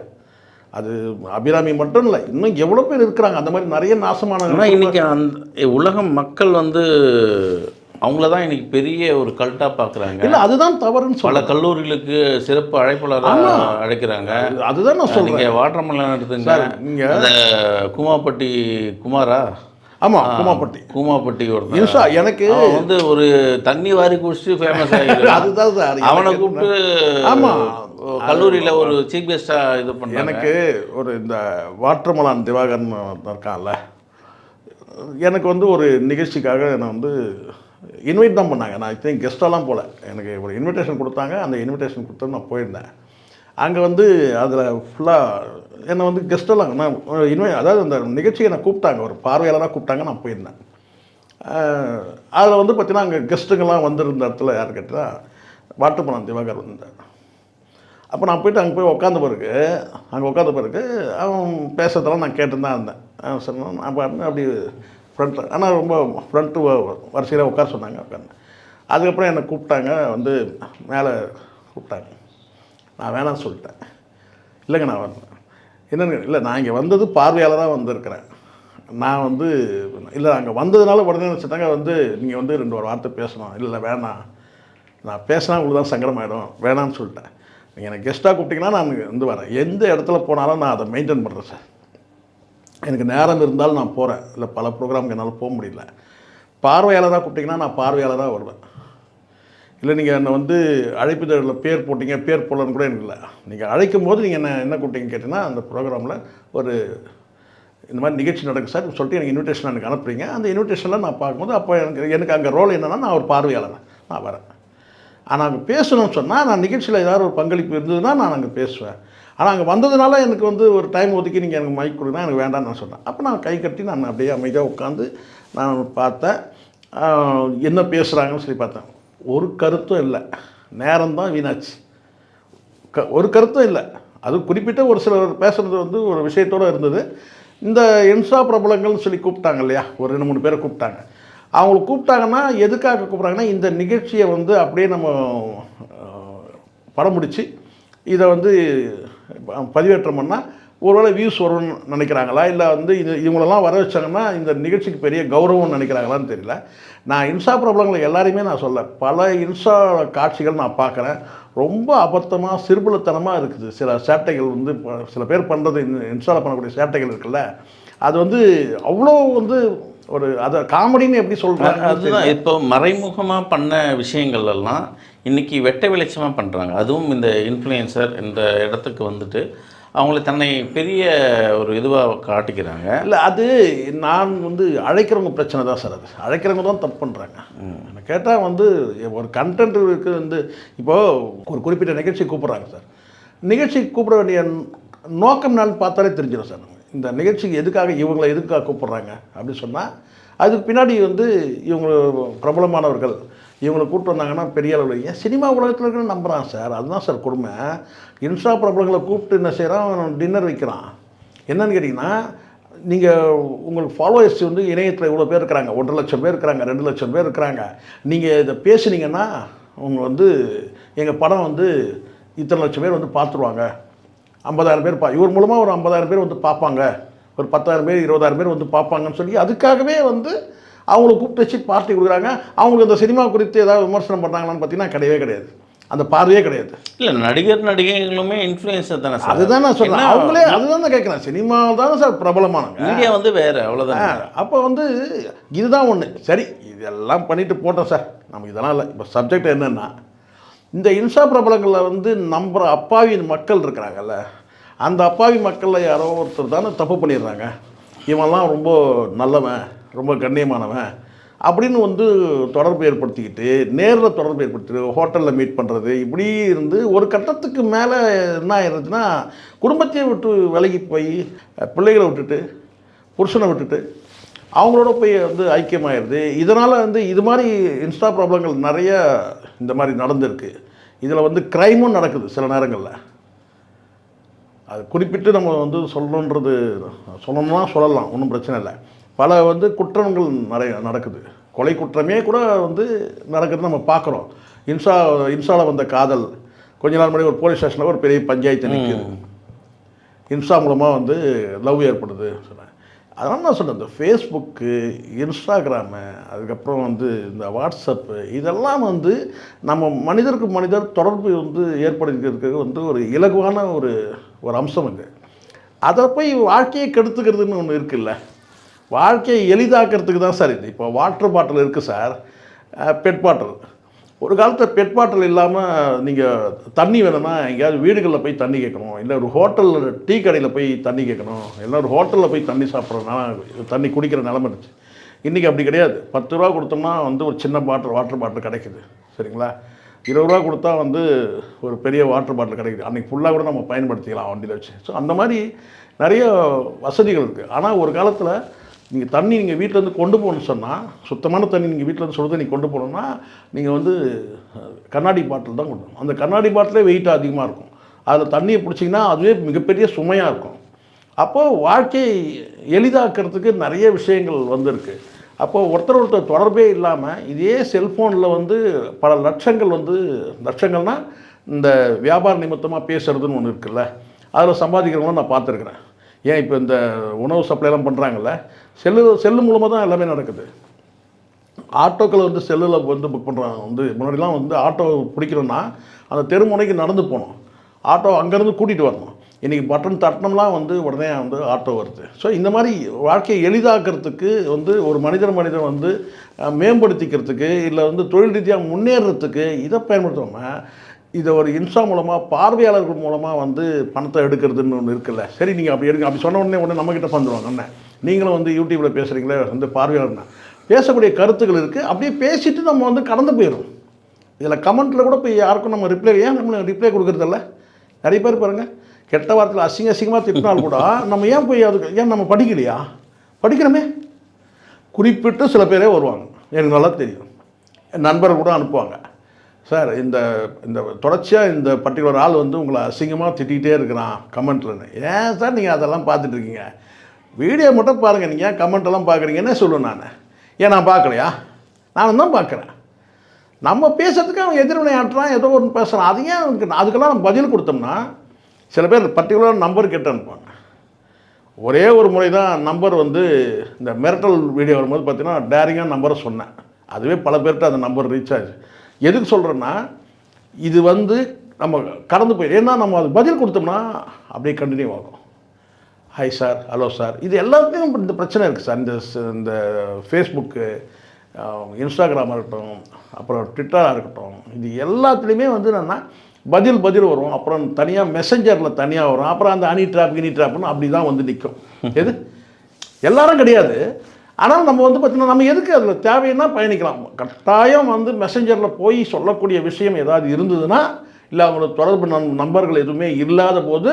அது அபிராமி மட்டும் இல்லை, இன்னும் எவ்வளோ பேர் இருக்கிறாங்க அந்த மாதிரி நிறைய நாசமான. இன்றைக்கி அந்த உலகம் மக்கள் வந்து அவங்கள தான் இன்றைக்கி பெரிய ஒரு கல்ட்டாக பார்க்குறாங்க. இல்லை, அதுதான் தவறுன்னு பல கல்லூரிகளுக்கு சிறப்பு அழைப்பாளராக அழைக்கிறாங்க. அதுதான் நான் சொல்கிறேன். நீங்கள் வாட்டர்மெலன் எடுத்துங்க, நீங்கள் அந்த கூமாப்பட்டி குமாரா, ஆமாம் கூமாப்பட்டி ஒருத்தன் எனக்கு வந்து ஒரு தண்ணி வாரி குடிச்சிட்டு ஃபேமஸ் ஆகிடுது. அதுதான் சார், அவனை கூப்பிட்டு ஆமாம் கல்லூரியில் ஒரு சீஃப் கெஸ்ட்டாக இது பண்ண. எனக்கு ஒரு இந்த வாட்டர்மெலன் திவாகரன் இருக்கான்ல, எனக்கு வந்து ஒரு நிகழ்ச்சிக்காக என்னை வந்து இன்வைட் தான் பண்ணாங்க. நான் இப்போ கெஸ்ட்டெல்லாம் போகல, எனக்கு ஒரு இன்விடேஷன் கொடுத்தாங்க. அந்த இன்விடேஷன் கொடுத்து நான் போயிருந்தேன். அங்கே வந்து அதில் ஃபுல்லாக என்னை வந்து கெஸ்ட்டெல்லாம் நான் அதாவது அந்த நிகழ்ச்சியை என்னை கூப்பிட்டாங்க, ஒரு பார்வையாளராக கூப்பிட்டாங்க, நான் போயிருந்தேன். அதில் வந்து பார்த்தீங்கன்னா அங்கே கெஸ்ட்டுங்கெல்லாம் வந்திருந்த இடத்துல யார் கேட்டால் வாட்டர்மெலன் திவாகர் வந்திருந்தார். அப்போ நான் போய்ட்டு அங்கே போய் உட்காந்த பிறகு அவன் பேசுறதெல்லாம் நான் கேட்டு தான் இருந்தேன். சொன்னேன் நான் பாருங்க அப்படி ஃப்ரண்ட்டில், ஆனால் ரொம்ப ஃப்ரண்ட்டு வரிசையில் உட்கார சொன்னாங்க, உட்காந்தேன். அதுக்கப்புறம் என்னை கூப்பிட்டாங்க, வந்து மேலே கூப்பிட்டாங்க. நான் வேணான்னு சொல்லிட்டேன். இல்லைங்க நான் வரேன். என்னங்க, இல்லை நான் இங்கே வந்தது பார்வையாளராக வந்திருக்கிறேன். நான் வந்து இல்லை அங்கே வந்ததுனால உடனே நினச்சிட்டாங்க வந்து நீங்கள் வந்து 2 ஒரு வார்த்தை பேசணும். இல்லை வேணாம், நான் பேசினா உங்களுக்கு தான் சங்கடமாயிடும், வேணான்னு சொல்லிட்டேன். நீங்கள் எனக்கு கெஸ்ட்டாக கூப்பிட்டிங்கன்னா நான் வந்து வரேன். எந்த இடத்துல போனாலும் நான் அதை மெயின்டைன் பண்ணுறேன் சார். எனக்கு நேரம் இருந்தாலும் நான் போகிறேன். இல்லை பல ப்ரோக்ராமுக்கு என்னால் போக முடியல. பார்வையாளராக கூப்பிட்டிங்கன்னா நான் பார்வையாளராக வருவேன். இல்லை நீங்கள் என்னை வந்து அழைப்புதழில் பேர் போட்டிங்க, பேர் போடலன்னு கூட எனக்கு இல்லை. நீங்கள் அழைக்கும் போது நீங்கள் என்ன கூப்பிட்டீங்கன்னு கேட்டிங்கன்னா, அந்த ப்ரோக்ராமில் ஒரு இந்த மாதிரி நிகழ்ச்சி நடக்குது சார் சொல்லிட்டு எனக்கு இன்விடேஷன் எனக்கு அனுப்புறீங்க. அந்த இன்விடேஷனில் நான் பார்க்கும்போது அப்போ எனக்கு அங்கே ரோல் என்னென்னா நான் ஒரு பார்வையாளர், நான் வரேன். ஆனால் அங்கே பேசணும்னு சொன்னால் நான் நிகழ்ச்சியில் ஏதாவது ஒரு பங்களிப்பு இருந்ததுன்னா நான் அங்கே பேசுவேன். ஆனால் அங்கே வந்ததுனால எனக்கு வந்து ஒரு டைம் ஒதுக்கி நீங்கள் எனக்கு மைக் கொடுங்க, எனக்கு வேண்டாம்னு நான் சொன்னேன். அப்போ நான் கை கட்டி நான் அப்படியே அமைதியாக உட்காந்து நான் பார்த்தேன், என்ன பேசுகிறாங்கன்னு சொல்லி பார்த்தேன். ஒரு கருத்தும் இல்லை, நேரம்தான் வீணாச்சு. ஒரு கருத்தும் இல்லை. அது குறிப்பிட்ட ஒரு சிலர் பேசுகிறது வந்து ஒரு விஷயத்தோடு இருந்தது. இந்த இன்ஸ்டா பிரபலங்கள்னு சொல்லி கூப்பிட்டாங்க இல்லையா, ஒரு 2-3 பேரை கூப்பிட்டாங்க. அவங்கள கூப்பிட்டாங்கன்னா எதுக்காக கூப்பிட்றாங்கன்னா, இந்த நிகழ்ச்சியை வந்து அப்படியே நம்ம படம் முடித்து இதை வந்து பதிவேற்றம் பண்ணால் ஒருவேளை வியூஸ் வரும்னு நினைக்கிறாங்களா, இல்லை வந்து இவங்களெல்லாம் வர வச்சாங்கன்னா இந்த நிகழ்ச்சிக்கு பெரிய கௌரவம்னு நினைக்கிறாங்களான்னு தெரியல. நான் இன்ஸ்டா பிரபலங்களை எல்லாரையுமே நான் சொல்ல, பல இன்ஸ்டா காட்சிகள் நான் பார்க்குறேன். ரொம்ப அபத்தமாக சிறுபுலத்தனமாக இருக்குது. சில சேட்டைகள் வந்து சில பேர் பண்ணுறது, இன்ஸ்டாவில் பண்ணக்கூடிய சேட்டைகள் இருக்குல்ல, அது வந்து அவ்வளோ வந்து ஒரு அதை காமெடின்னு எப்படி சொல்கிறாங்க. அதுதான் இப்போ மறைமுகமாக பண்ண விஷயங்கள் எல்லாம் இன்றைக்கி வெட்ட வெளிச்சமாக பண்ணுறாங்க. அதுவும் இந்த இன்ஃப்ளூயன்சர் இந்த இடத்துக்கு வந்துட்டு அவங்கள தன்னை பெரிய ஒரு இதுவாக காட்டிக்கிறாங்க. இல்லை, அது நான் வந்து அழைக்கிறவங்க பிரச்சனை தான் சார். அது அழைக்கிறவங்க தான் தப்பு பண்ணுறாங்க. எனக்கு கேட்டால் வந்து ஒரு கண்டென்ட் இருக்குது வந்து இப்போது ஒரு குறிப்பிட்ட நிகழ்ச்சி கூப்பிட்றாங்க சார். நிகழ்ச்சிக்கு கூப்பிட வேண்டிய நோக்கம் நான் பார்த்தாலே தெரிஞ்சிடும் சார். இந்த நிகழ்ச்சிக்கு இவங்களை எதுக்காக கூப்பிட்றாங்க அப்படின்னு சொன்னால், அதுக்கு பின்னாடி வந்து இவங்க பிரபலமானவர்கள் இவங்களை கூப்பிட்டு வந்தாங்கன்னா பெரிய அளவில் ஏன் சினிமா உலகத்தில் இருக்கிற நம்புகிறான் சார். அதுதான் சார் கொடுமை. இன்ஸ்டா பிரபலங்களை கூப்பிட்டு என்ன செய்கிறான், டின்னர் வைக்கிறான். என்னன்னு கேட்டிங்கன்னா, நீங்கள் உங்களுக்கு ஃபாலோவர்ஸ் வந்து இணையத்தில் இவ்வளோ பேர் இருக்கிறாங்க, 1.5 லட்சம் பேர் இருக்கிறாங்க, 2 லட்சம் பேர் இருக்கிறாங்க. நீங்கள் இதை பேசுனீங்கன்னா அவங்க வந்து எங்கள் படம் வந்து இத்தனை லட்சம் பேர் வந்து பார்த்துருவாங்க, 50,000 பேர் இவர் மூலமாக ஒரு 50,000 பேர் வந்து பார்ப்பாங்க, ஒரு 10,000 பேர் 20,000 பேர் வந்து பார்ப்பாங்கன்னு சொல்லி அதுக்காகவே வந்து அவங்கள கூப்பிட்டு வச்சு பார்ட்டி கொடுக்குறாங்க. அவங்களுக்கு அந்த சினிமா குறித்து ஏதாவது விமர்சனம் பண்ணுறாங்களான்னு பார்த்தீங்கன்னா கிடையவே கிடையாது. அந்த பார்வையே கிடையாது. இல்லை, நடிகைகளுமே இன்ஃப்ளூயன்சர் தானே சார். அதுதான் நான் சொல்கிறேன். அவங்களே அதுதான் நான் கேட்குறேன். சினிமா தானே சார் பிரபலமானங்க. மீடியா வந்து வேறு, அவ்வளோதான். அப்போ வந்து இதுதான் ஒன்று. சரி, இதெல்லாம் பண்ணிட்டு போட்டோம் சார், நமக்கு இதெல்லாம் இல்லை. இப்போ சப்ஜெக்ட் என்னென்னா, இந்த இன்ஸ்டா பிரபலங்களில் வந்து நம்புகிற அப்பாவி மக்கள் இருக்கிறாங்கல்ல, அந்த அப்பாவி மக்களில் யாரோ ஒருத்தர் தானே தப்பு பண்ணிடுறாங்க. இவன்லாம் ரொம்ப நல்லவன், ரொம்ப கண்ணியமானவன் அப்படின்னு வந்து தொடர்பு ஏற்படுத்திக்கிட்டு, நேரில் தொடர்பு ஏற்படுத்திட்டு ஹோட்டலில் மீட் பண்ணுறது, இப்படி இருந்து ஒரு கட்டத்துக்கு மேலே என்ன ஆயிடுச்சுன்னா, குடும்பத்தையே விட்டு விலகி போய் பிள்ளைகளை விட்டுட்டு புருஷனை விட்டுட்டு அவங்களோட போய் வந்து ஐக்கியமாகிடுது. இதனால் வந்து இது மாதிரி இன்ஸ்டா ப்ராப்ளங்கள் நிறைய இந்த மாதிரி நடந்திருக்கு. இதில் வந்து க்ரைமும் நடக்குது சில நேரங்களில். அது குறிப்பிட்டு நம்ம வந்து சொல்லணும்னா சொல்லலாம், ஒன்றும் பிரச்சனை இல்லை. பல வந்து குற்றங்கள் நிறைய நடக்குது. கொலை குற்றமே கூட வந்து நடக்குதுன்னு நம்ம பார்க்குறோம். இன்ஸ்டாவில் வந்த காதல், கொஞ்ச நாள் முன்னாடி ஒரு போலீஸ் ஸ்டேஷனில் ஒரு பெரிய பஞ்சாயத்து நிற்குது. இன்ஸ்டா மூலமாக வந்து லவ் ஏற்படுது சொன்னேன். அதனால் நான் சொன்னேன், இந்த ஃபேஸ்புக்கு, இன்ஸ்டாகிராமு, அதுக்கப்புறம் வந்து இந்த வாட்ஸ்அப்பு, இதெல்லாம் வந்து நம்ம மனிதருக்கு மனிதர் தொடர்பு வந்து ஏற்படுத்திக்கிறதுக்கு வந்து ஒரு இலகுவான ஒரு அம்சம் இருக்குது. அதை போய் வாழ்க்கையை கெடுத்துக்கிறதுன்னு ஒன்று இருக்குல்ல, வாழ்க்கையை எளிதாக்கிறதுக்கு தான் சார் இது. இப்போ வாட்டர் பாட்டில் இருக்குது சார், பெட் பாட்டில். ஒரு காலத்தில் பெட் பாட்டில் இல்லாமல் நீங்கள் தண்ணி வேணும்னா எங்கேயாவது வீடுகளில் போய் தண்ணி கேட்கணும், இல்லை ஒரு ஹோட்டலில் டீ கடையில் போய் தண்ணி கேட்கணும், இல்லை ஒரு ஹோட்டலில் போய் தண்ணி சாப்பிட்றதுனால தண்ணி குடிக்கிற நிலமை இருந்துச்சு. இன்றைக்கி அப்படி கிடையாது. 10 ரூபா கொடுத்தோம்னா வந்து ஒரு சின்ன வாட்டர் பாட்டில் கிடைக்குது, சரிங்களா? 20 ரூபா கொடுத்தா வந்து ஒரு பெரிய வாட்டர் பாட்டில் கிடைக்குது. அன்றைக்கி ஃபுல்லாக கூட நம்ம பயன்படுத்திக்கலாம் வண்டியில் வச்சு. ஸோ அந்த மாதிரி நிறைய வசதிகள் இருக்குது. ஆனால் ஒரு காலத்தில் நீங்கள் தண்ணி நீங்கள் வீட்டிலேருந்து கொண்டு போகணுன்னு சொன்னால், சுத்தமான தண்ணி நீங்கள் வீட்டிலேருந்து சுடு தண்ணி கொண்டு போகணுன்னா நீங்கள் வந்து கண்ணாடி பாட்டில் தான் கொண்டு போகணும். அந்த கண்ணாடி பாட்டிலே வெயிட் அதிகமாக இருக்கும். அதில் தண்ணியை பிடிச்சிங்கன்னா அதுவே மிகப்பெரிய சுமையாக இருக்கும். அப்போது வாழ்க்கையை எளிதாக்கிறதுக்கு நிறைய விஷயங்கள் வந்திருக்கு. அப்போது ஒருத்தர் தொடர்பே இல்லாமல் இதே செல்ஃபோனில் வந்து பல லட்சங்கள்னால் இந்த வியாபார நிமித்தமாக பேசுகிறதுன்னு ஒன்று இருக்குல்ல, அதில் சம்பாதிக்கிறவங்களும் நான் பார்த்துருக்குறேன். ஏன் இப்போ இந்த உணவு சப்ளைலாம் பண்ணுறாங்கல்ல, செல்லு மூலமாக தான் எல்லாமே நடக்குது. ஆட்டோக்கள் வந்து செல்லில் வந்து புக் பண்ணுறாங்க. வந்து முன்னாடிலாம் வந்து ஆட்டோ பிடிக்கணும்னா அந்த தெருமுனைக்கு நடந்து போகணும், ஆட்டோ அங்கேருந்து கூட்டிகிட்டு வரணும். இன்றைக்கி பட்டன் தட்டினம்லாம் வந்து உடனே வந்து ஆட்டோ வருது. ஸோ இந்த மாதிரி வாழ்க்கையை எளிதாக்கிறதுக்கு வந்து ஒரு மனிதர் வந்து மேம்படுத்திக்கிறதுக்கு, இல்லை வந்து தொழில் ரீதியாக முன்னேறத்துக்கு இதை பயன்படுத்தாமல் இதை ஒரு இன்ஸ்டா மூலமாக பார்வையாளர்கள் மூலமாக வந்து பணத்தை எடுக்கிறதுன்னு ஒன்று இருக்குல்ல. சரி, நீங்கள் அப்படி எடுங்க, அப்படி சொன்ன உடனே நம்மக்கிட்ட வந்துடுவாங்க. அண்ணன் நீங்களும் வந்து யூடியூப்பில் பேசுகிறீங்களே, வந்து பார்வையாளர்னா பேசக்கூடிய கருத்துக்கள் இருக்குது, அப்படியே பேசிவிட்டு நம்ம வந்து கடந்து போயிடும். இதில் கமெண்ட்டில் கூட போய் யாருக்கும் நம்ம ரிப்ளை கொடுக்குறதில்ல. நிறைய பேர் பாருங்கள், கெட்ட வார்த்தையில் அசிங்கமாக திட்டினால் கூட நம்ம ஏன் போய் அதுக்கு நம்ம படிக்கலையா? படிக்கிறோமே. குறிப்பிட்டு சில பேரே வருவாங்க, எனக்கு நல்லா தெரியும். என் நண்பர்கள் கூட அனுப்புவாங்க, சார் இந்த தொடர்ச்சியாக இந்த பர்டிகுலர் ஆள் வந்து உங்களை அசிங்கமாக திட்டிகிட்டே இருக்கிறான் கமெண்ட்லன்னு. ஏன் சார் நீங்கள் அதெல்லாம் பார்த்துட்ருக்கீங்க? வீடியோ மட்டும் பாருங்கள், நீங்கள் ஏன் கமெண்ட்டெல்லாம் பார்க்குறீங்கன்னு சொல்லுவேன் நான். ஏன் நான் பார்க்கலையா? நானும் தான் பார்க்குறேன். நம்ம பேசுறதுக்கு அவன் எதிர்வினை ஆட்டுறான், ஏதோ ஒன்று பேசுகிறான். அது ஏன் அதுக்கெல்லாம் நம்ம பதில் கொடுத்தோம்னா, சில பேர் பர்டிகுலர் நம்பர் கேட்டு அனுப்புவாங்க. ஒரே ஒரு முறை தான் நம்பர் வந்து இந்த மிரட்டல் வீடியோ வரும்போது பார்த்தீங்கன்னா டேரிங்காக நம்பரை சொன்னேன். அதுவே பல பேர்கிட்ட அந்த நம்பர் ரீச் ஆச்சு. எதுக்கு சொல்கிறேன்னா, இது வந்து நம்ம கடந்து போய் ஏன்னா நம்ம அது பதில் கொடுத்தோம்னா அப்படியே கண்டினியூ ஆகும். ஹாய் சார், ஹலோ சார், இது எல்லாத்துலேயும் இந்த பிரச்சனை இருக்குது சார். இந்த ஃபேஸ்புக்கு, இன்ஸ்டாகிராமாக இருக்கட்டும், அப்புறம் ட்விட்டராக இருக்கட்டும், இது எல்லாத்துலேயுமே வந்து என்னென்னா பதில் வரும். அப்புறம் தனியாக மெசஞ்சரில் தனியாக வரும். அப்புறம் அந்த அனி ட்ராப்னு அப்படி தான் வந்து நிற்கும். எது எல்லாரும் கிடையாது. ஆனால் நம்ம வந்து பார்த்திங்கன்னா நம்ம எதுக்கு அதில் தேவைன்னா பயணிக்கலாம். கட்டாயம் வந்து மெசஞ்சரில் போய் சொல்லக்கூடிய விஷயம் ஏதாவது இருந்ததுன்னா, இல்லை அவங்களோட தொடர்பு நம்பர்கள் எதுவுமே இல்லாத போது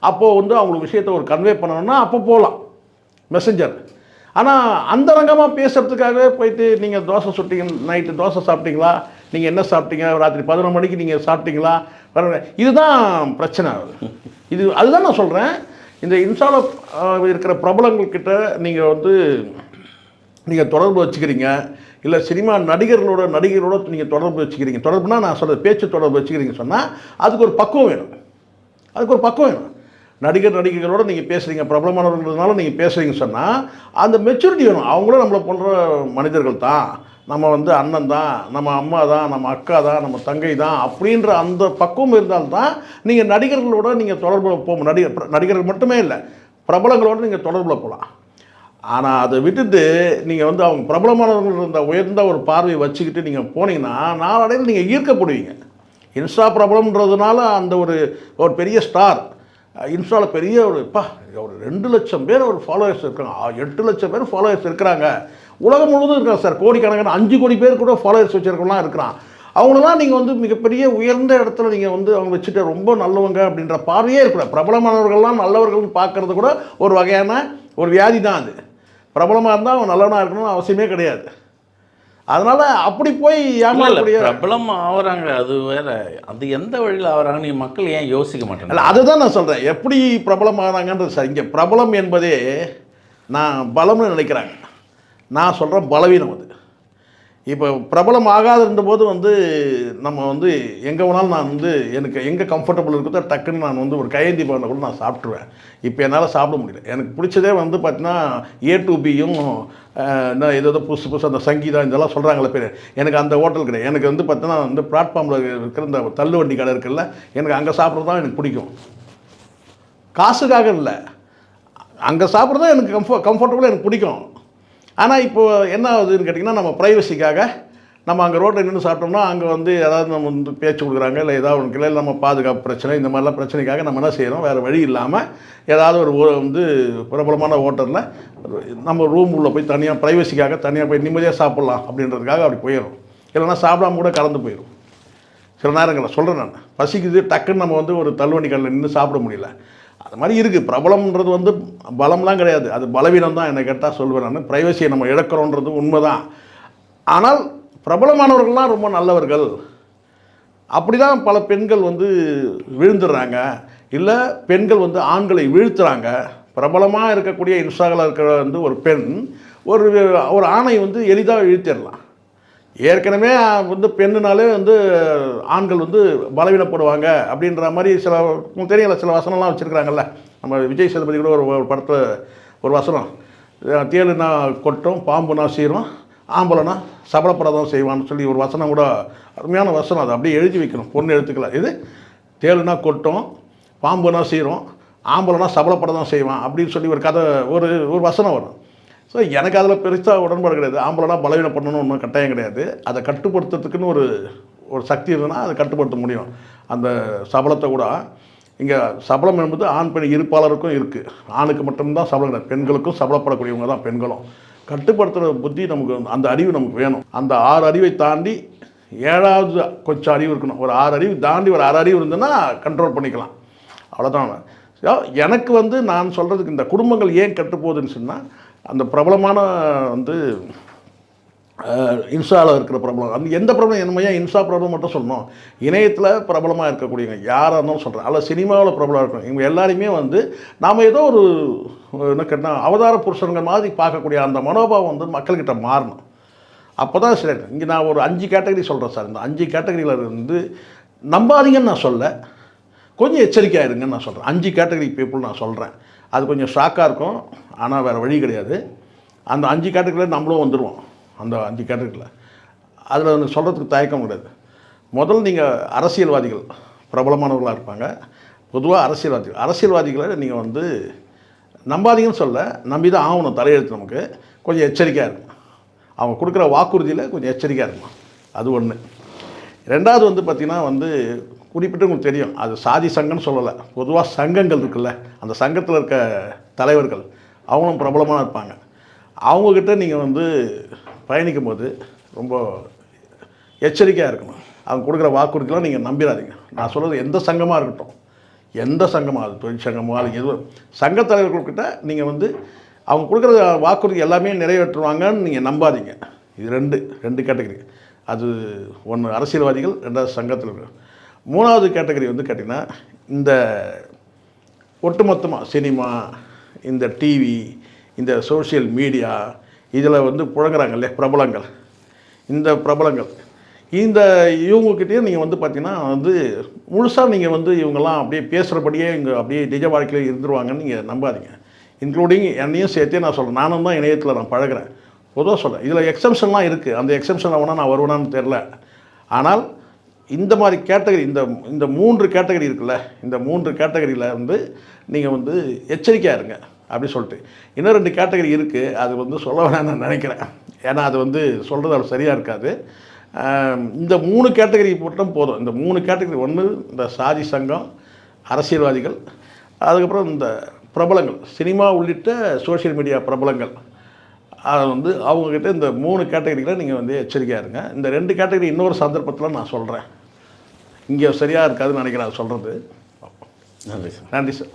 அப்போது வந்து அவங்களுக்கு விஷயத்தை ஒரு கன்வே பண்ணணும்னா அப்போ போகலாம் மெசஞ்சர். ஆனால் அந்தரங்கமாக பேசுகிறதுக்காகவே போயிட்டு நீங்கள் தோசை சுட்டிங்க, நைட்டு தோசை சாப்பிட்டீங்களா, நீங்கள் என்ன சாப்பிட்டீங்க, ராத்திரி 11 மணிக்கு நீங்கள் சாப்பிட்டீங்களா, இதுதான் பிரச்சனை ஆகுது. அதுதான் நான் சொல்கிறேன். இந்த இன்ஸ்டாவில் இருக்கிற பிரபலங்கள்கிட்ட நீங்கள் வந்து நீங்கள் தொடர்பு வச்சுக்கிறீங்க, இல்லை சினிமா நடிகர்களோட நீங்கள் தொடர்பு வச்சுக்கிறீங்க. தொடர்புனா நான் சொல்கிறது பேச்சு தொடர்பு வச்சுக்கிறீங்கன்னு சொன்னால் அதுக்கு ஒரு பக்குவம் வேணும். நடிகர்களோடு நீங்கள் பேசுகிறீங்க, பிரபலமானவர்களால நீங்கள் பேசுகிறீங்கன்னு சொன்னால் அந்த மெச்சூரிட்டி வேணும். அவங்களும் நம்மளை போன்ற மனிதர்கள் தான், நம்ம வந்து அண்ணன் தான், நம்ம அம்மா தான், நம்ம அக்கா தான், நம்ம தங்கை தான் அப்படின்ற அந்த பக்குவம் இருந்தால்தான் நீங்கள் நடிகர்களோட நீங்கள் தொடர்பில் போகும். நடிகர்கள் மட்டுமே இல்லை, பிரபலங்களோடு நீங்கள் தொடர்பில் போகலாம். ஆனால் அதை விட்டுட்டு நீங்கள் வந்து அவங்க பிரபலமானவர்கள் இருந்த உயர்ந்த ஒரு பார்வையை வச்சுக்கிட்டு நீங்கள் போனீங்கன்னா நாளடைவில் நீங்கள் ஈர்க்கப்படுவீங்க. இன்ஸ்டா பிரபலம்ன்றதுனால அந்த ஒரு பெரிய ஸ்டார் இன்ஸ்டாவில் பெரிய ஒரு 2 லட்சம் பேர் ஒரு ஃபாலோவர்ஸ் இருக்காங்க, 8 லட்சம் பேர் ஃபாலோவர்ஸ் இருக்கிறாங்க. உலகம் முழுவதும் இருக்காங்க சார். கோடிக்கணக்கான 5 கோடி பேர் கூட ஃபாலோவர்ஸ் வச்சுருக்கலாம் இருக்கிறான். அவங்களெலாம் நீங்கள் வந்து மிகப்பெரிய உயர்ந்த இடத்துல நீங்கள் வந்து அவங்க வச்சுட்டு ரொம்ப நல்லவங்க அப்படின்ற பார்வையே இருக்கக்கூடாது. பிரபலமானவர்கள்லாம் நல்லவர்கள்னு பார்க்குறது கூட ஒரு வகையான ஒரு வியாதி தான். அது பிரபலமாக இருந்தால் அவன் நல்லவனாக இருக்கணும்னு அவசியமே கிடையாது. அதனால் அப்படி போய் ஏமாறக்கூடிய பிரபலம் ஆகிறாங்க, அது வேற. அது எந்த வழியில் ஆகிறாங்க நீங்கள் மக்கள் ஏன் யோசிக்க மாட்டேங்க? இல்லை, அதுதான் நான் சொல்கிறேன். எப்படி பிரபலம் ஆகிறாங்கன்றது சார். இங்கே பிரபலம் என்பதே நான் பலம்னு நினைக்கிறாங்க. நான் சொல்கிறேன் பலவீனம். அது இப்போ பிரபலம் ஆகாத போது வந்து நம்ம வந்து எங்கே வேணாலும் நான் வந்து எனக்கு எங்கே கம்ஃபர்டபுள் இருக்குதோ டக்குன்னு நான் வந்து ஒரு கையேந்தி பண்ண கூட நான் சாப்பிட்ருவேன். இப்போ என்னால் சாப்பிட முடியல. எனக்கு பிடிச்சதே வந்து பார்த்தீங்கன்னா A2Bயும் என்ன ஏதோ புதுசு அந்த சங்கீதம் இதெல்லாம் சொல்கிறாங்களே பேர். எனக்கு அந்த ஹோட்டல் கிடையாது. எனக்கு வந்து பார்த்தீங்கன்னா வந்து பிளாட்ஃபார்மில் இருக்கிற இந்த தள்ளுவண்டி கடை இருக்குல்ல, எனக்கு அங்கே சாப்பிட்றது தான் எனக்கு பிடிக்கும். காசுக்காக இல்லை, அங்கே சாப்பிட்றது தான் எனக்கு கம்ஃபர்டபுளாக எனக்கு பிடிக்கும். ஆனால் இப்போது என்ன ஆகுதுன்னு கேட்டிங்கன்னா, நம்ம ப்ரைவசிக்காக நம்ம அங்கே ரோட்டில் நின்று சாப்பிட்டோம்னா அங்கே வந்து ஏதாவது நம்ம வந்து பேச்சு கொடுக்குறாங்க, இல்லை ஏதாவது ஒன்று இல்லை நம்ம பாதுகாப்பு பிரச்சனை இந்த மாதிரிலாம் பிரச்சனைக்காக நம்ம என்ன செய்கிறோம், வேறு வழி இல்லாமல் ஏதாவது ஒரு வந்து பிரபலமான ஹோட்டலில் நம்ம ரூம் உள்ளே போய் தனியாக ப்ரைவசிக்காக தனியாக போய் நிம்மதியாக சாப்பிட்லாம் அப்படின்றதுக்காக அப்படி போயிடும். இல்லைன்னா சாப்பிடாம கூட கலந்து போயிடும். சில நேரங்களில் சொல்கிறேன் நான், பசிக்குது டக்குன்னு நம்ம வந்து ஒரு தள்ளுவண்டி கடையில் நின்று சாப்பிட முடியல. அது மாதிரி இருக்குது. பிரபலம்ன்றது வந்து பலம்லாம் கிடையாது, அது பலவீனம் தான். என்னை கேட்டால் சொல்வேன் நான். ப்ரைவசியை நம்ம இழக்கிறோன்றது உண்மை தான். ஆனால் பிரபலமானவர்கள்லாம் ரொம்ப நல்லவர்கள். அப்படி தான் பல பெண்கள் வந்து விழுந்துடுறாங்க, இல்லை பெண்கள் வந்து ஆண்களை வீழ்த்துறாங்க. பிரபலமாக இருக்கக்கூடிய இன்ஸ்டாவில் இருக்கிற வந்து ஒரு பெண் ஒரு ஆணை வந்து எளிதாக வீழ்த்திடலாம். ஏற்கனவே வந்து பெண்ணுனாலே வந்து ஆண்கள் வந்து பலவீனப்படுவாங்க அப்படின்ற மாதிரி உங்களுக்கு தெரியல, சில வசனம்லாம் வச்சுருக்கிறாங்கல்ல. நம்ம விஜய் சேதுபதி கூட ஒரு படத்தில் ஒரு வசனம், தேளுனா கொட்டும் பாம்புனா சீரும் ஆம்பளைனா சபலப்படதான் செய்வான்னு சொல்லி ஒரு வசனம் கூட, அருமையான வசனம். அதை அப்படியே எழுதி வைக்கணும், பொண்ணு எழுத்துக்கலாம். இது தேளுனா கொட்டும் பாம்புனா சீரும் ஆம்பளைனா சபலப்படதான் செய்வான் அப்படின்னு சொல்லி ஒரு கதை ஒரு வசனம் வரும். ஸோ எனக்கு அதில் பெருசாக உடன்பாடு கிடையாது. ஆம்பளைனா பலவீனம் பண்ணணும்னு ஒன்றும் கட்டாயம் கிடையாது. அதை கட்டுப்படுத்துறதுக்குன்னு ஒரு சக்தி இருந்ததுன்னா அதை கட்டுப்படுத்த முடியும். அந்த சபலத்தை கூட இங்கே சபலம் என்பது ஆண் பெண் இருப்பாளருக்கும் இருக்குது. ஆணுக்கு மட்டும்தான் சபலம் கிடையாது, பெண்களுக்கும் சபலப்படக்கூடியவங்க தான் பெண்களும். கட்டுப்படுத்துகிற புத்தி நமக்கு, அந்த அறிவு நமக்கு வேணும். அந்த 6 அறிவை தாண்டி 7வது கொஞ்சம் அறிவு இருக்கணும். ஒரு 6 அறிவு தாண்டி ஒரு 6 அறிவு இருந்ததுன்னா கண்ட்ரோல் பண்ணிக்கலாம். அவ்வளோதான். எனக்கு வந்து நான் சொல்கிறதுக்கு இந்த குடும்பங்கள் ஏன் கட்டுப்போகுதுன்னு சொன்னால், அந்த பிரபலமான வந்து இன்ஸ்டாவில் இருக்கிற பிரபலம், அந்த எந்த பிரபலம் என்னமையா இன்ஸ்டா பிரபலம் மட்டும் சொல்லணும், இணையத்தில் பிரபலமாக இருக்கக்கூடியவங்க யாராக இருந்தாலும் சொல்கிறேன், அல்ல சினிமாவில் பிரபலம் இருக்கணும், இவங்க எல்லாருமே வந்து நாம் ஏதோ என்ன கேட்டால் அவதார புருஷனுங்க மாதிரி பார்க்கக்கூடிய அந்த மனோபாவம் வந்து மக்கள்கிட்ட மாறணும். அப்போ தான் சரி. இங்கே நான் ஒரு 5 கேட்டகரி சொல்கிறேன் சார். இந்த 5 கேட்டகரியில் இருந்து நம்பாதீங்கன்னு நான் சொல்ல, கொஞ்சம் எச்சரிக்கையாக இருங்கன்னு நான் சொல்கிறேன். 5 கேட்டகரி பீப்புள் நான் சொல்கிறேன். அது கொஞ்சம் ஷாக்காக இருக்கும். ஆனால் வேறு வழி கிடையாது. அந்த 5 கேட்டகரியில் நம்மளும் வந்துடுவோம். அந்த 5 கேட்டகரியில் அதில் வந்து சொல்கிறதுக்கு தயக்கம் கிடையாது. முதல்ல நீங்கள் அரசியல்வாதிகள் பிரபலமானவர்களாக இருப்பாங்க. பொதுவாக அரசியல்வாதிகளை நீங்கள் வந்து நம்பாதீங்கன்னு சொல்ல, நம்பி தான் ஆகணும். தலையெழுத்து நமக்கு கொஞ்சம் எச்சரிக்கையாக இருக்கும். அவங்க கொடுக்குற வாக்குறுதியில் கொஞ்சம் எச்சரிக்கையாக இருக்கும். அது ஒன்று. 2வது வந்து பார்த்திங்கன்னா வந்து குறிப்பிட்டு உங்களுக்கு தெரியும், அது சாதி சங்கம்னு சொல்லலை, பொதுவாக சங்கங்கள் இருக்குல்ல, அந்த சங்கத்தில் இருக்க தலைவர்கள் அவங்களும் பிரபலமாக இருப்பாங்க. அவங்கக்கிட்ட நீங்கள் வந்து பயணிக்கும் போது ரொம்ப எச்சரிக்கையாக இருக்கணும். அவங்க கொடுக்குற வாக்குறுதிலாம் நீங்கள் நம்பிடாதீங்க. நான் சொல்கிறது எந்த சங்கமாக இருக்கட்டும், எந்த சங்கமாக, அது தொழிற்சங்கமோ அது எதுவும், சங்க தலைவர்கள்கிட்ட நீங்கள் வந்து அவங்க கொடுக்குற வாக்குறுதி எல்லாமே நிறைவேற்றுவாங்கன்னு நீங்கள் நம்பாதீங்க. இது ரெண்டு கேட்டகரி. அது ஒன்று அரசியல்வாதிகள், 2வது சங்கத்தில். 3வது கேட்டகரி வந்து கேட்டிங்கன்னா, இந்த ஒட்டுமொத்தமாக சினிமா, இந்த டிவி, இந்த சோஷியல் மீடியா, இதில் வந்து புழங்குறாங்க இல்லையா பிரபலங்கள், இந்த பிரபலங்கள், இவங்கக்கிட்டேயும் நீங்கள் வந்து பார்த்தீங்கன்னா வந்து முழுசாக நீங்கள் வந்து இவங்கெல்லாம் அப்படியே பேசுகிறபடியே இங்கே அப்படியே நிஜ வாழ்க்கையில் இருந்துருவாங்கன்னு நீங்கள் நம்பாதீங்க. இன்க்ளூடிங் என்னையும் சேர்த்தே நான் சொல்கிறேன். நானும் தான் இணையத்தில் நான் பழகிறேன். பொதுவாக சொல்கிறேன். இதில் எக்ஸம்ஷன்லாம் இருக்குது. அந்த எக்ஸம்ஷன் வேணால் நான் வருவேனான்னு தெரில. ஆனால் இந்த மாதிரி கேட்டகரி, இந்த 3 கேட்டகரி இருக்குல்ல, இந்த 3 கேட்டகரியில் வந்து நீங்கள் வந்து எச்சரிக்கையாக இருங்க அப்படி சொல்லிட்டு. இன்னும் 2 கேட்டகரி இருக்குது. அது வந்து சொல்ல வேணாம்னு நான் நினைக்கிறேன். ஏன்னா அது வந்து சொல்கிறது அது சரியாக இருக்காது. இந்த 3 கேட்டகரி மட்டும் போதும். இந்த 3 கேட்டகரி, ஒன்று இந்த சாதி சங்கம், அரசியல்வாதிகள், அதுக்கப்புறம் இந்த பிரபலங்கள், சினிமா உள்ளிட்ட சோஷியல் மீடியா பிரபலங்கள், அதை வந்து அவங்கக்கிட்ட இந்த 3 கேட்டகரியில் நீங்கள் வந்து எச்சரிக்கையாக இருங்க. இந்த 2 கேட்டகரி இன்னொரு சந்தர்ப்பத்தில் நான் சொல்கிறேன். இங்கே சரியாக இருக்காதுன்னு நினைக்கிறேன் அது சொல்கிறது. நன்றி சார். நன்றி சார்.